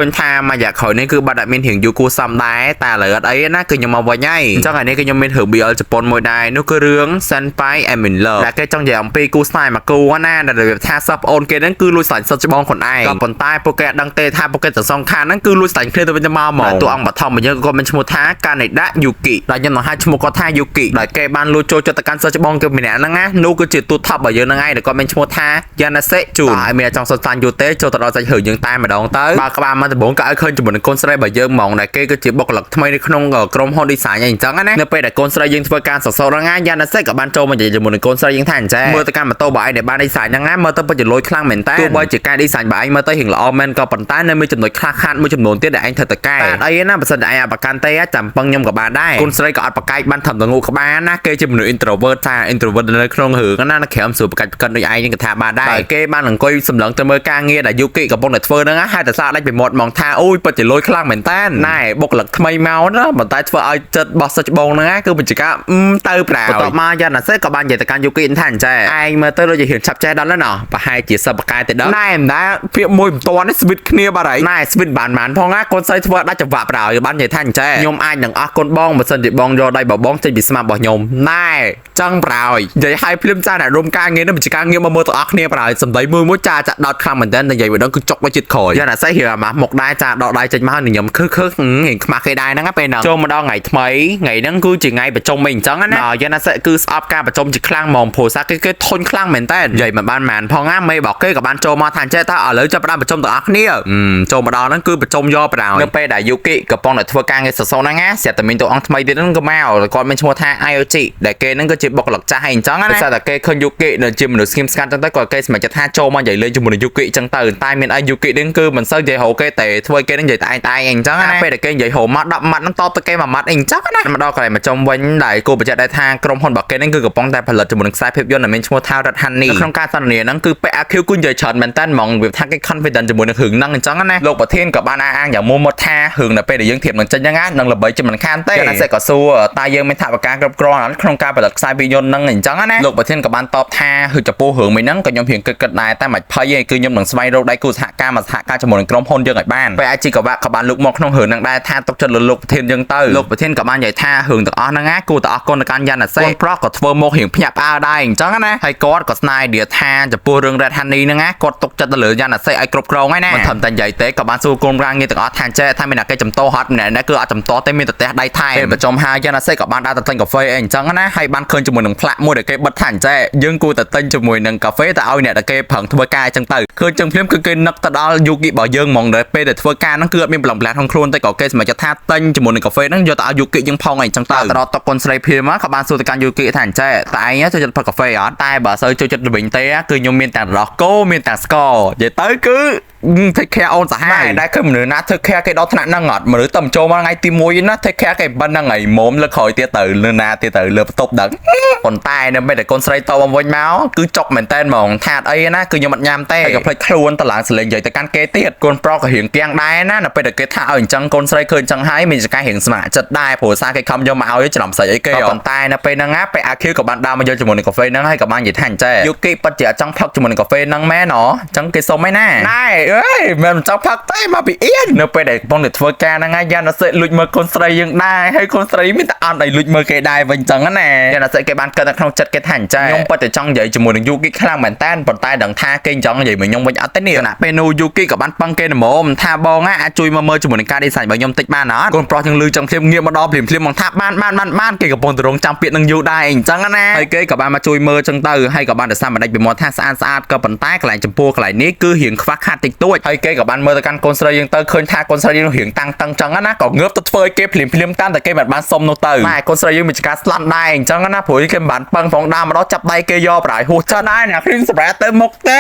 นทามาอยากขอนี่คือบัตรมีถึงยูกูซัมได้แต่เหลือไอ้น่าคือยังมาไว้ไงจังไงนี่ก็ยังมีถึงบีเอลจะปนมวยได้นู่นคือเรื่องเซนไปแอมินเลอร์และก็จังอย่างปีกูสไนมากูว่าหน้าแต่แบบท่าซับโอนเกนั่นคือลุยสันสัจบองคนไอ้ก็ปนใต้โปรแกรมดังเตท่าโปรแกรมจะซองคานั่นคือลุยสันเคลียร์ตัวเป็นจะมาหมอตัวอังบัตทอมมาเยอะก็เป็นชมูท้าการในดะยูกิได้ยังหน่อยให้ชมูก็ท่ายูกิได้แกบ้านลุยโจจตการสัจบองก็มีเนี่ยนั่งไงนู่นก็จิตตัวทับมาเยอะนั่งไงแต่ก็เป็นชมูท้ายานาเซจูนไอเมียจังสันสันยูเตโจตลอดใจหื่นยังตายมาดองเต้บากบามันจะบ่งกับไอ้คนจะบ่นคนสไลด์มาเยอะมองได้แกก็จิตบอกหลักทำไมในขนมกรมฮอนดีสายอย่างจังนะเนี่ยไปแต่คนสไลด์ยังทำการสอนงานยานาเซกับบ้านโจมันจะบ่นคนสไลด์ยังแทนแจ้เมื่อตะการมาโตบ่ายในบ้านดีสายยังงั้นเมื่อต้องไปจุดลอยคลั่งเหม็นแต้ตัวบ่อยจิตการดีสายบ่ายเมื่อต้องเห็นละออมมันก็ปั่นใต้ในมือจำนวนคลาคันมือจำนวนเตี้ยแต่อันเธอตะการไอ้น่าประสานไอ้ประกันเตี้ยจำปังยมกับบ้านได้คนสไลด์ก็อัดปากไก่บ้านทำตัวงูกับบ้านนะเกย์จะบ่นอินโทรเวิร์ตจ้าอินโทรเวิร์ตในคลองหือก็น่าเขียนสู่ประกันโดยไอ้ยังกระทาบ้านได้เกย์บ้านหลังก้อยสำหรับจะเมื่อกางเงี้ยแต่ยูกิกับพงเน็ตเฟอร์นะให้แต่ซาได้ไปหมดมองท่าอุ้ยปัจจุบันคลั่งเหม็นแต้นนายบกหลักทำไมเมาเนาะมันใต้เฟอร์ไอจัดบอสจะบงนะคือมันจะก็เตอเปล่าต่อมายานาเซ่กับบ้านใหญ่แต่การยูกินท่านใจไอเมื่อเตอเราจะเห็นชับใจดันแล้วเนาะไปให้จีสบกายแต่ดันนายนะเพียมวยตัวนี้สวิตเนียบอะไรนายสวิตบานมันพองะคนใส่เฟอร์ได้จะว่าเปล่าอยู่บ้านใหญ่ท่านใจยมไออย่างอ่ะคนบ้องมาสนิทบ้องยอได้บอกบ้องจะบิสมาบอกยมนายจังเปล่าใหญ่ให้พิมพ์จ้าเนี่ยรวมการเงี้ยนั่นมันจะการเงี้ยมาเมื่อตัวอักเนี่ยเปล่าสมัยมือมุจ่าจะดอดคลั่งเหมือนเดิมแต่ใหญ่เหมือนนั่นคือจกไว้จิตคอยยานาเซ่เหี่ยมาหมกได้จ้าดอกได้จะมาหนึ่งยมคึกเห็นมาเคยได้นั่งเป็นโจมาดองไงทำไมไงนั่งคือจีไงประจมmìnhจังนะยานาเซ่คือสอบการประจมจีคลั่งมองโพสักก็ทนคลั่งเหมือนเต้นใหญ่เหมือนบ้านแมนพอง่ามไม่บอกเก้กับบ้านโจมาทานเจ้าถ้าเลยจะประดามประจมตัวอักเนี่ยโจมาดองนั่นคือประจมย่อเปล่าเนื้อไปได้ยุกิกับปองเด็ดทัวร์การเงินสดๆนะงั้นเสียแต่มินตัวอังทำไมเดี๋ยวนั่นก็แมวก่อนเป็นชัวร์ท่าไอโอจีแต่เกนั่นก็จีบอกหลักจะให้จังนะแต่เกเคยยุกิเดินจิมหรือสกิมสกันจังแต่ก่อนเกสมัยจะท่าโจมาใหญ่เลยจมูกยุกิจังตื่นตายมินไอยุกินั่นคือมันเสื้อใหญ่โหเกเตะทัวร์เกนั่นใหญ่ตายเองจังนะไปแต่เกใหญ่โหมัดดับมัดน้ำตอตะเกมามัดเองจังนะมาดอกอะไรมาจมไว้ได้กูไปจะได้ทางกรมพลบอกเกนั่นคือกับป้องแต่ผลิตจมูกสายเพชรยนต์เป็นชัวร์เท้ารัฐฮันนี่โครงการสันนิษฐานนั่นคือไปอาคิวกุญใหญ่เฉินแมนตันมองแบบทางคอนฟิดันจมูกหึงนั่งจังนะโลกประเทศกับบ้านอ้างอย่างมัวมัดท่าหึงแต่ไปเดี๋ยวยังเทียบหนังจังยังงั้นนั่งระเบิดจมูกข้ามเต้ยังเสกกับซัวตายยังไม่ถ่ายประการกับกรองโครงการผลิตสายเพชรยนต์นั่งจังนะโลกประเทศกับบ้านตอบท่าหึงจะปูหึงไม่นั่งก็ยอมเพียงเกิดนายแต่หมายพายยังคือยอมหนังสมัยเราได้กูสหการมาสหการจมูกกรมพลยังไงบ้านไปไอจีกับว่ากับบ้านลูกมอกน้องหึงนั่งได้ท่าตกจนโลกประเทศยังเต้โลกประเทศกับบ้านใหญ่ท่าหึงต่อนั่งกูต่อคนการยันเซ่เพราะก็ทัวร์โมหิงพยับอาได้จังนะให้กอดก็สไนเดียท่าจะปูเรื่องแรดฮันนี่นะกดตกจนเหลือยันเซ่ไอกรบกรองไงแน่มันทำแต่ใหญ่เตะกับบ้านสู้กรมรังยังต่อแทนเจ้ถ้าไม่หนักแกจำโตฮอตเนี่ยนั่นคืออาจำโตเต้มีแต่เตะได้ไทยเป็นประจมหายันเซ่กับบ้านได้แต่เต้นกาแฟเองจังนะให้บ้านเคยจมูกหนึ่งพละมวยแต่แกบัดแทนเจ้ยังกูแต่เต้นจมูกหนึ่งกาแฟแต่เอาเนี่ยแต่แกผังทัวร์กายจังตื่นเคยจังเพี้ยมคือกินนักตะดอยูกิบ่ยังมองเลยไปแต่ทัวร์กายนั่นคือมีปล่องแปลทองโคลนแต่ก่อเกสมาจะท่าเต้นจมูกหนึ่งกาแฟนั่นยอดเอายูกิยังพองไงจังตื่นแต่เราตะกอนสไลเพียมกับบ้านสู้แต่การยูกิแทนเจ้แต่ไอ้เนี่ยจะผักกาแฟอ๋อตายบ่เซอร์จะbình tê cứ nhung miền tảng rock cô miền tảng score vậy tới cứ take care on cả haiได้ขึ้นเหนือนะtake care cái đó thằng năng ngọt màหรือtầmโจมาไงตีมวยนะ take care cáiบ้านนั่งไงม้มแล้วคอยเตี้ยตื่นเลยนะเตี้ยตื่นเลยตบดังคนตายเนี่ยไม่ได้คนใส่ตัวบนเมาส์คือจกเหมือนเต้นมองถาดไอ้นะคือยังมันยามเต้กับเพลย์ครูนตลาดเสลียงใหญ่แต่การเกเตี้ยคนโปรก็เห็นเกียงได้นะน่ะไปแต่เกท่าเอาอย่างจังคนใส่เคยจังให้มีจะการเห็นสมาจัดได้ผัวซาcáiคำยอมมาเอาไว้จะหล่ำใส่ไอ้เกย์คนตายนะไปนั่งงับไปอาคิวกับบ้านดาวมาโยนจมูกในกาแฟนั่งให้กับบ้านใหญ่แทนเจ้ยุกิปัจเจจังพักจมูกในกาแฟนั่งแม่เนาะจังเกย์โซไม่แน่ได้เอ้ยมันจังพักเต้มาปีเอี้ยนเนอะไปเด็กป้องเด็กทัวร์การนั่งไงยันน่ะเสร็จลุยมือคนใส่ยังได้ให้คนใส่ไม่แต่อันไหนลุยมือเกย์ได้เป็นจังนั่นแหละยันน่ะเสร็จเกย์บ้านเกิดในขนมจัดเกย์แทนเจ้ยงปัจเจจังใหญ่จมูกในยุกิข้างเหมือนแต้นปนใต้ดังท่าเกย์จังใหญ่เหมือนยงเป็นอัตเตนี่นะเปนูยุกิกับบ้านปังเกย์โมมท่าบองอ่ะจุยมาเมื่อจมูกในการดีไซน์แบบยงติดบ้านนะคนโปรยังลือจังเทียมเงียบมาดอเปลี่ยนเทียมมองท่าบ้านเกย์กับปนตรงจังเปียนนังยูได้เองจังนั่นแหละให้เกย์กับบ้านมาจุยมือจังตื่นให้กับบ้านเดซ่ามาได้เป็นมอท่าสะอาดกับปนใต้กลายจมูกกลายนี้คือเหียงควักขาดติดตัวให้เกย์กับบ้านเมื่อตะการคนใส่ยังตื่นเคยท่าคนใส่ยังเหียงตังจังนะก็เงือบตัวเฟยเกย์เปลี่ยนตั้งแต่เกย์แบบบ้านส้มโนตื่นไม่คนใส่ยังมีการสลัดได้เองจังนะผู้ที่เกย์บ้านปังฟองดำมาแล้วจับได้เกย์ยอปลายหัวจะได้เนี่ยครีมสเปรย์เต็มหมกเต้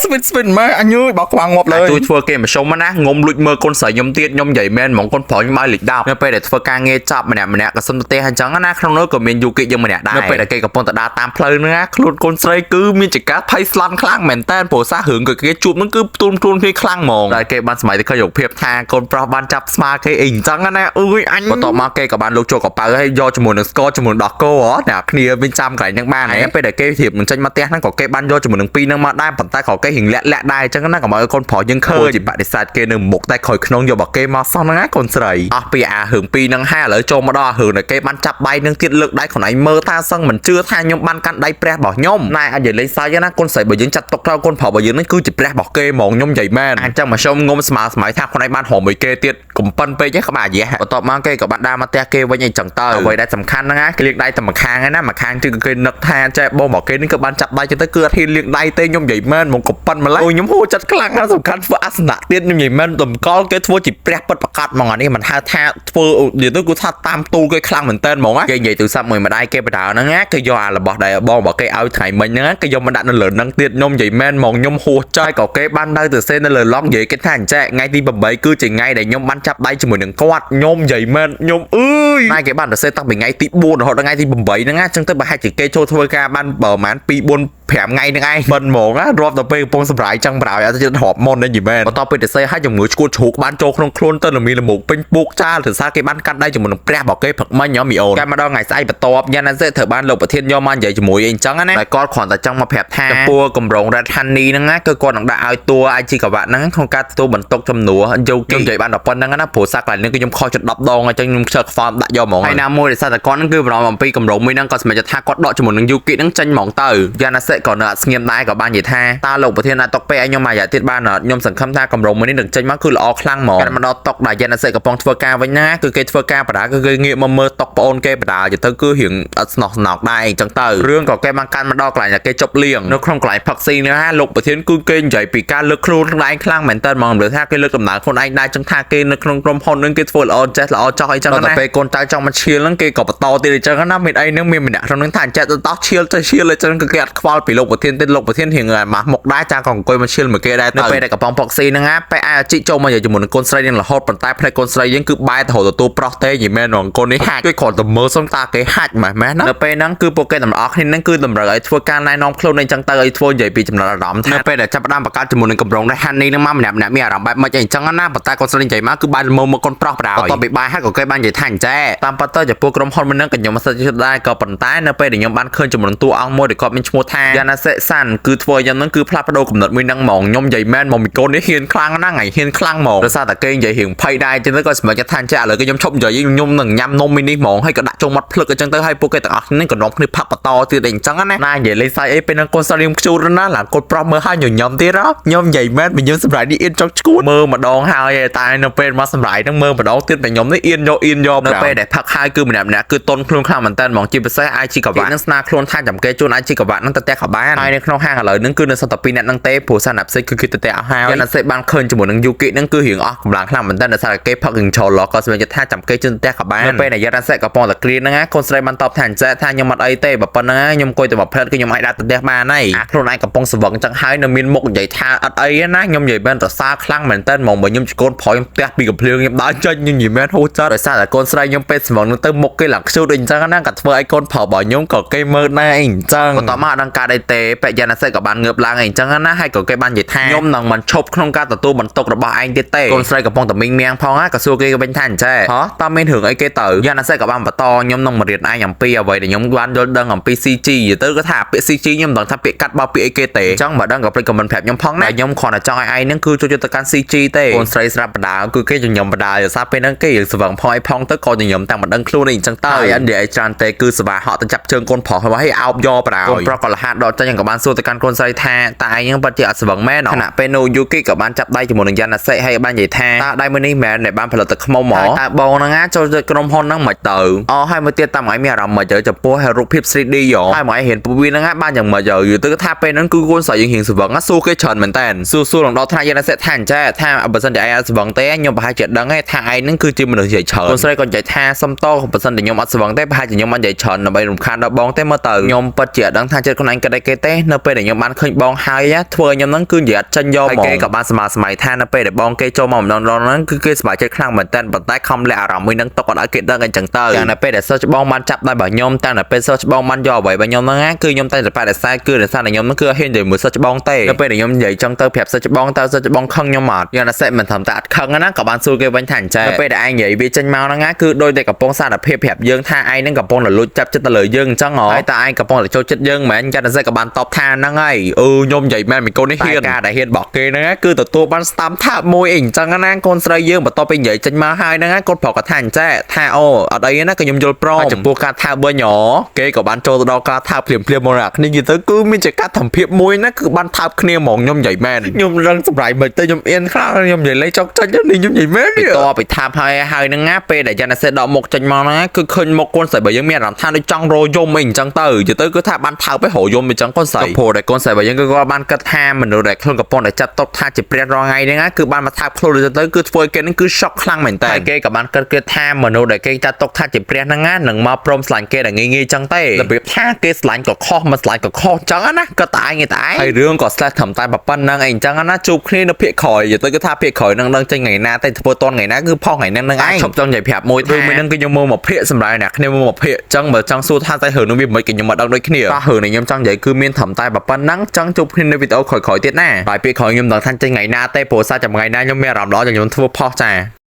สปินมาอันนี้บอกความงบเลยตัวทัวร์เกมมาชมมันนะงมลุยมือคนใส่ยมเตี้ยยมใหญ่แมนมองคนผอมมาหลีกดาวเนี่ยไปเด็ดทัวร์การเงี้ยจับมันเนี่ยกับสมเตหันจังนะครั้งนู้นก็มียูกิยังมันเนี่ยได้เนี่ยไปเด็ดเกย์กับปนตะดาตามเพลินนะคลุนคนใส่คือมีจิกาไทยสลันคลั่งเหม็นแต้นโผล่ซาหึงกับเกย์จูบมันคือตูม ខ្លួនគ្នាខ្លាំងហ្មងតែគេបានសម័យទៅឃើញរូបភាពថាកូនប្រុសបានចាប់ស្មាគេអីអញ្ចឹងណាអើយអញបន្ទាប់មកគេក៏បានលោកចូលកប៉ៅហើយយកជាមួយនឹងស្ករជាមួយដោះគោអ្នកគ្នាវិញចាំកន្លែងហ្នឹងបានហើយពេលដែលគេធៀបមិនចេញមកផ្ទះហ្នឹងក៏គេបានយកជាមួយនឹងពីរហ្នឹងមកដែរប៉ុន្តែក៏គេរៀងលាក់ដែរអញ្ចឹងណាកុំឲ្យកូនប្រុសយើងឃើញជាបដិសេធគេនៅមុខតែក្រោយខ្នងយករបស់គេមកសោះហ្នឹងណាកូនស្រីអស់ពីអារឿងពីរហ្នឹងហើយឥឡូវចូលមកដល់រឿងដែលគេបានចាប់ដៃនឹងទៀតលើកដៃខ្លួនឯងមើលថាសឹងមិនជឿថាខ្ញុំបានកាន់ដៃព្រះរបស់ខ្ញុំណែអាចនិយាយលេងសើចណាកូនស្រីបើយើងចាត់ទុកថាកូនប្រុសរបស់យើងហ្នឹងគឺជាព្រះរបស់គេហ្មងខ្ញុំនិយាយមែនអញ្ចឹងមកខ្ញុំងុំស្មើសម័យថាខ្លួនឯងបានហៅមួយគេទៀតកំប៉ិនពេកឯងក្បាលយះបន្ទាប់មកគេក៏បានដើរមកផ្ទះគេវិញអីចឹងទៅអ្វីដែលសំខាន់ហ្នឹងណាគេលាងដៃតែម្ខាងហ្នឹងណាម្ខាងគឺគេនឹកថាចែបងរបស់គេនេះក៏បានចាប់ដៃចឹងទៅគឺអត់ហ៊ានលាងដៃទេខ្ញុំនិយាយមែនហ្មងកំប៉ិនម្ល៉េះខ្ញុំហួចចិត្តខ្លាំងណាស់សំខាន់ធ្វើអាសនៈទៀតខ្ញុំនិយាយមែនតម្កល់គេធ្វើជាព្រះពិតប្រកបហ្មងអានេះមិនហៅថាធ្វើនិយាយទៅគឺថាតាមទូលគេខ្លាំងមែនតើហ្មងគេនិយាយទូរស័ព្ទមួយម្ដាយគេបដៅហ្នឹងណាគេយកអារបស់ដែលបងរបស់គេឲ្យថ្ងៃមិញហ្នឹងគេយកមកដាក់នៅលើហ្នឹងទៀតខ្ញុំនិយាយមែនហ្មងខ្ញុំហួចចិត្តក៏គេបាននៅទៅសេនៅលើឡងនិយាយគេថាអញ្ចឹងថ្ងៃទី8គឺជាថ្ងៃដែលខ្ញុំបានចាប់ដៃជាមួយនឹងគាត់ខ្ញុំនិយាយមែនខ្ញុំអើយតែគេបានទៅសេតាំងពីថ្ងៃទី4រហូតដល់ថ្ងៃទី8ហ្នឹងណាអញ្ចឹងទៅប្រហែលជាគេចូលធ្វើការបានប្រហែល2 4 5ថ្ងៃហ្នឹងឯងមិនហ្មងណារាប់ទៅពេលកំពុងសម្រាយចឹងប្រហើយអត់ជិតរាប់មុននេះយីមែនបន្ទាប់ពីទៅសេឲ្យជំងឺឈួតជ្រូកបានចូលក្នុងខ្លួនទៅល្មីល្មោកពេញពុកចាលទៅសារគេបានកាត់ដៃជាមួយនឹងព្រះរបស់គេផឹកមិញមីអូនតែមកដល់ថ្ងៃស្អែកបន្ទាប់យ៉ាងណាសេត្រូវបានលោកប្រធានយកមកនិយាយជាមួយអីអញ្ចឹងណាតែគាត់គ្រាន់តែចង់មកប្រាប់ថាចំពោះកម្រងរដ្ឋានីហ្នឹងណាគឺគាត់នឹងដាក់ឲ្យតួ IG កវៈហ្នឹងក្នុងការទទួលបន្ទុកចំនួនយកគេនិយាយបានដល់ប៉ុណ្្នឹងណាព្រោះសាក់កន្លែងនេះគឺខ្ញុំខុសចិត្ត10ដងអញ្ចឹងខ្ញុំខ្ជិលខ្វល់ដាក់យកហ្មងហើយណាមួយដែលសារតែគាត់ហ្នឹងគឺប្រហែលអំពីកម្រងមួយហ្នឹងគាត់សម្រាប់ថាគាត់ដកជាមួយនឹងយូគីហ្នឹងចេញហ្មងទៅយ៉ាងណាសេក៏នៅអត់ស្ងៀមដែរក៏បាននិយាយថាតើលោកប្រធានអាចຕົកពេលឲ្យខ្ញុំមួយរយៈទៀតបានអត់ខ្ញុំសង្ឃឹមថាកម្រងមួយនេះនឹងចេញមកគឺល្អខ្លាំងហ្មងតែមកដល់តុកដែលយ៉ាងណាសេកំពុងធ្វើការវិញណាគឺគេធ្វើការបដាគឺគេងាកមកមើលតុកប្អូនគេបដាទៅគឺរៀងអត់ស្នោះស្នោកដែរអញ្ចឹងទៅរឿងក៏គេបានកាន់មកដល់កន្លែងដែលគេជប់លៀងនៅក្នុងកន្លែងផឹកស៊ីនេះណាលោកប្រធានគឺគេនិយាយពីការលើកខ្លួនខ្លួនឯងខ្លាំងមែនតើហ្មងលើថាគេលើកដំណើរខ្លួនឯងដែរចឹងថាគេនៅក្នុងក្រុមហ៊ុននឹងគេធ្វើល្អចេះល្អចោះអីចឹងណាពេលកូនតើចង់មកឈៀលហ្នឹងគេក៏បន្តទៀតអញ្ចឹងណាមានអីហ្នឹងមានម្នាក់ក្នុងហ្នឹងថាចេះទៅតោះឈៀលទៅឈៀលអញ្ចឹងគឺគេអត់ខ្វល់ពីលោកប្រធានទេលោកប្រធានរៀងម៉ាស់មុខដែរចាក៏អង្គុយមកឈៀលមួយគេដែរនៅពេលដែលកំពុងផឹកស៊ីហ្នឹងណាពេលអាជីចូលមកនិយាយជាមួយនឹងកូនស្រីនឹងរហូតប៉ុន្តែផ្នែកកូនស្រីយើងគឺបែរទៅទទួលប្រុសទេយីមែនហ្មងកូននេះហាច់គេគ្រាន់តែមើលសុំតាគេហាច់មែនណានៅពេលហ្នឹងគឺពួកគេទាំងអស់គ្នាហ្នឹងគឺតម្រូវឲ្យធ្វើការណែនាំខ្លួនអីចឹងទៅឲ្យធ្វើនិយាយពីចំណាត់អារម្មណ៍ថាពេលដែលចាប់ផ្ដើមបង្កើតជាមួយនឹងកម្រងដែលហាន់នេះហ្នឹងមកម្នាក់មានអារម្មណ៍បែបម៉េចអីចឹងណាប៉ុន្តែកូនស្រីនិយាយមកគឺបែរមើលមកកូនប្រុសបណ្ដោយបន្ទាប់ពីបាយហើយក៏គេបាននិយាយថាអញ្ចេះតាមពិតទៅចំពោះក្រុមហ៊ុនមួយហ្នឹងក៏ខ្ញុំមិនសិតជឿដែរក៏ប៉ុន្តែនៅពេលដែលខ្ញុំបានឃើញចំនួនតួអង្គមួយដែលគាត់មានឈ្មោះថាយ៉ាណាសេសាន់គឺធ្វើយ៉ាងហ្នឹងគឺផ្លាស់ប្ដូរកំណត់មួយហ្នឹងហ្មងខ្ញុំនិយាយមែនមកមីកូននេះហ៊ានខ្លាំងណាស់ហ៊ានខ្លាំងហ្មងដោយសារតែគេនិយាយរៀងភ័យដែរចឹងទៅក៏សម្រាប់ថាអញ្ចេះឥឡូវខ្ញុំឈប់និយាយខ្ញុំនឹងញ៉ាំនំមីនេះហ្មងហើយក៏ដាក់ចូលមាត់ភ្លឹកអញ្ចឹងទៅហើយពួកគេទាំងអស់គ្នាក៏នាំគ្នាផឹកបន្តទៀតអញ្ចឹងណានិយាយលេងសើចអីពេលហ្នឹងកូនស្រីខ្ញុំខ្ជូតណាស់ឡើងកូនប្រុសមើលហើយញញឹមទៀតខ្ញុំនិយាយមែនពីខ្ញុំសម្រាប់នេះអៀនចង់ឈួតមើលម្ដងហើយតែនៅពេលមកសម្រាប់ហ្នឹងមើលម្ដងទៀតតែខ្ញុំនេះអៀនយកនៅពេលដែលផឹកហើយគឺម្នាក់គឺតុនខ្លួនខ្លាំងមែនតើហ្មងជាពិសេស IG កវៈនឹងស្នើខ្លួនថាចាំគេជូន IG កវៈនឹងទៅផ្ទះក៏បានហើយនៅក្នុងហាងឥឡូវហ្នឹងគឺនៅសត2នាក់ហ្នឹងទេព្រោះសាណាប់សិចគឺគេទៅផ្ទះអស់ហើយណាសិចបានឃើញជាមួយនឹងយូគីហ្នឹងគឺរៀងអស់កម្លាំងខ្លាំងមែនតើដោយសារគេផឹករៀងចូលឡក៏សម្រាប់ថាចាំគេជូនផ្ទះក៏បាននៅពេលដែលយត់ណាសិចក៏ពងតែគ្រៀនហ្នឹងកូនស្រីបានតបថាអញ្ចឹងថាខ្ញុំអត់អីទេបើប៉ុណ្្នឹងខ្ញុំអង្គុយតែមកផ្លិតគឺខ្ញុំអាចដាក់ទៅផ្ទះបានហើយខ្លួនឯងកំពុងស្វឹងអញ្ចឹងហើយនៅមានមុខនិយាយថាអត់អីណាខ្ញុំនិយាយមែនរសាខ្លាំងមែនតើហ្មងបើខ្ញុំជាកូនប្រុសខ្ញុំផ្ទះពីកំភ្លៀងខ្ញុំដើរចេញខ្ញុំនិយាយមែនហូចចិត្តដោយសារតែកូនស្រីខ្ញុំពេលស្វឹងនឹងទៅមុខគេឡើងខ្ជូតអញ្ចឹងណាក៏ធ្វើឲ្យកូនប្រុសរបស់ខ្ញុំក៏គេមើលដែរអញ្ចឹងបន្ទាប់មកដល់ការដេកទេបញ្ញាណាសិចក៏បានងើបឡើងអញ្ចឹងណាហើយក៏គេបាននិយាយថាខ្ញុំនឹងមិនឈប់ក្នុងការទទួលបន្ទុករបស់ឯងទៀតទេកូនស្រីកំពុងតែមីងមៀងផងក៏សួរគេវិញថាអញ្ចឹងតើមានរឿងអីគេទៅយ៉ាណាសិចក៏បានបន្តខ្ញុំនឹងមករៀនឯងអំពីអ្វីដែលខ្ញុំបានយល់ដឹងអំពី CG ទៅក៏ថាពាក្យ CG ខ្ញុំមិនដឹងថាពាក្យកាត់បោកពាក្យអីគេទេអញ្ចឹងបើដឹងក៏ព្រិចខមមិនប្រាប់ខ្ញុំផងណាខ្ញុំគ្រាន់តែចង់ឲ្យឯងហ្នឹងគឺចូលទៅកាន់ CG ទេកូនស្រីស្រាប់បដាគឺគេញញឹមបដាដោយសារពេលហ្នឹងគេយើងស្វឹងផងឲ្យផងទៅក៏ញញឹមតែមិនដឹងខ្លួនអីអញ្ចឹងទៅហើយអត់និយាយច្រើនទេគឺសបាហក់ទៅចាប់ជើងកូនប្រុសហើយអោបយកបដាកូនប្រុសក៏លះដកចេញក៏បានសួរទៅកាន់កូនស្រីថាតើឯងហ្នឹងពិតជាអត់ស្វឹងមែនខណៈពេលនោះយូគីក៏បានចាប់ដៃជាមួយនឹងយ៉ាណាសិហើយបាននិយាយថាតើដៃមួយនេះមែនដែលបានផលិតទឹកខ្មុំហ្មងតើបងហ្នឹងចូលទៅក្រុមហ៊ុនហ្នឹងមិនទៅហើយមួយទៀតតាមឯងមានអារម្មណ៍មិនចំពោះរូបភាព 3D ហើយមកឯងហ៊ានពួកវាហ្នឹងបានយ៉ាងមិនយទៅថាពេលហ្នឹងគឺកូនស្រីយើងហ៊ានស្វឹងសួរគេច្រើនមែនតើសួរដល់ថ្នាក់យ៉ាណាសិថាអញ្ចឹងថាបើសិនជាឯងអត់ស្វឹងទេខ្ញុំប្រហែលជាដឹងថាឯងហ្នឹងគឺជាមនុស្សនិយាយច្រើនកូនស្រីក៏និយាយថាសុំតបើសិនជាខ្ញុំអត់ស្វឹងទេប្រហែលជាខ្ញុំអត់និយាយច្រើនដើម្បីរំខានដល់បងទេមើលទៅខ្ញុំពិតជាអត់ដឹងថាចិត្តខ្លួនឯងគិតអីគេទេនៅពេលដែលខ្ញុំបានឃើញបងហើយធ្វើឲ្យខ្ញុំហ្នឹងគឺនិយាយអត់ចាញ់យកហ្មងគេក៏បានស្មារតីថានៅពេលដែលបងគេចូលមកម្ដងហ្នឹងគឺគេសប្បាយចិត្តខ្លាំងមែនតើប៉ុន្តែខំលាក់អារម្មណ៍មួយហ្នឹងទុកអត់ឲ្យគេដឹងអញ្ចឹងទៅយ៉ាងនៅពេលដែលសិស្សច្បងបានចាប់ដៃរបស់ខ្ញុំតែនៅពេលសិស្សច្បងបានយកអ្វីរបស់ខ្ញុំហ្នឹងគឺខ្ញុំតែតែបដិសេធគឺដោយសារតែខ្ញុំហ្នឹងគឺហ៊ាននិយាយមួយសិស្សច្បងទេនៅពេលដែលខ្ញុំនិយាយចឹងទៅប្រាប់ សាច់បងតើសាច់បងខឹងខ្ញុំអត់យ៉ាងណាសេមិនធម្មតាអត់ខឹងណាក៏បានសួរគេវិញថាអញ្ចឹងពេលដែលឯងនិយាយវាចេញមកហ្នឹងណាគឺដោយតែកំពុងសារភាពប្រាប់យើងថាឯងនឹងកំពុងលួចចាប់ចិត្តទៅលើយើងអញ្ចឹងហ៎ហើយតើឯងកំពុងចូលចិត្តយើងមិនយ៉ាងណាសេក៏បានតបថាហ្នឹងហើយខ្ញុំនិយាយមែនមិនកូននេះហ៊ានការដែលហ៊ានបោះគេហ្នឹងគឺទទួលបានស្តាំថាមួយអីអញ្ចឹងណាកូនស្រីយើងបន្ទាប់ពីនិយាយចេញមកហើយហ្នឹងកូនប្រុសក៏ថាអញ្ចឹងថាអត់អីណាក៏ខ្ញុំយល់ព្រមចំពោះការថាវិញគេក៏បានចូលទៅដល់ការថាភ្លាមមកណាគ្នានិយាយទៅគឺមានជាការធំភាពមួយណាគឺបានថាបគ្នាហ្មងខ្ញុំនិយាយមែនខ្ញុំរឹងសម្រាប់មិនទៅខ្ញុំអៀនខ្លាំងខ្ញុំនិយាយលេចចុកចាញ់នេះខ្ញុំនិយាយមែននេះតបថាបហើយហ្នឹងណាពេលដែលយ៉ាងណាសេដកមុខចេញមកហ្នឹងគឺឃើញមុខកូនស្រីបើយើងមានអារម្មណ៍ថាដូចចង់រយំអីអញ្ចឹងទៅគឺថាបានថើបឲ្យរយំអញ្ចឹងកូនស្រីព្រោះតែកូនស្រីបើយើងគឺគាត់បានគិតថាមនុស្សដែលខ្លួនកំពុងតែចាត់ទុកថាជាព្រះរងថ្ងៃហ្នឹងណាគឺបានមកថើបខ្លួនទៅគឺធ្វើគេហ្នឹងគឺ shock ខ្លាំងមែនតើគេក៏បានគិតគេថាមនុស្សដែលគេចាត់ទុកថាជាព្រះហ្នឹងណានឹងមកព្រមស្លាញ់គេដែលងាយអញ្ចឹងទេរបៀបថាគេស្លាញ់ក៏ខុសមិនស្លាញ់ក៏ខុសអញ្ចឹងណាក៏តែឯងហើយរឿងក៏ស្លេះធំតែប៉ុណ្្នឹងអីអញ្ចឹងណាជួបគ្នានៅភាគក្រោយទៅគឺថាភាគក្រោយនឹងដឹងចេញថ្ងៃណាតែធ្វើតនថ្ងៃណាគឺផុសថ្ងៃហ្នឹងឯងឈប់ចង់និយាយប្រាប់មួយថារឿងមួយហ្នឹងគឺខ្ញុំមើលមកភាគសម្រាប់អ្នកគ្នាមើលមកភាគអញ្ចឹងបើចង់សួរថាតែរឿងនោះវាមិនខ្ញុំមកដឹងដូចគ្នាតោះរឿងនេះខ្ញុំចង់និយាយគឺមានធំតែប៉ុណ្្នឹងចង់ជួបគ្នានៅវីដេអូក្រោយៗទៀតណាហើយពេលក្រោយខ្ញុំដឹងថាចេញថ្ងៃណាទេព្រោះសារចាំថ្ងៃណាខ្ញុំមានអារម្មណ៍ល្អខ្ញុំធ្វើផុសចា